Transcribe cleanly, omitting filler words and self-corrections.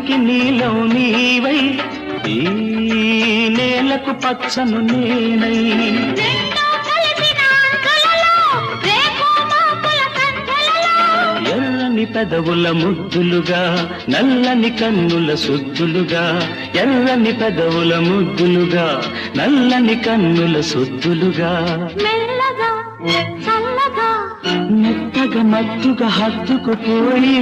గాలికి నీలం నీవై ఈ నేలకు పచ్చను నేనై ఎర్రని పెదవుల ముద్దులుగా నల్లని కన్నుల సుద్దులుగా ఎర్రని పెదవుల ముద్దులుగా నల్లని కన్నుల సుద్దులుగా మెల్లగా చల్లగా మెత్తగా మత్తుగా హత్తుకుపోయి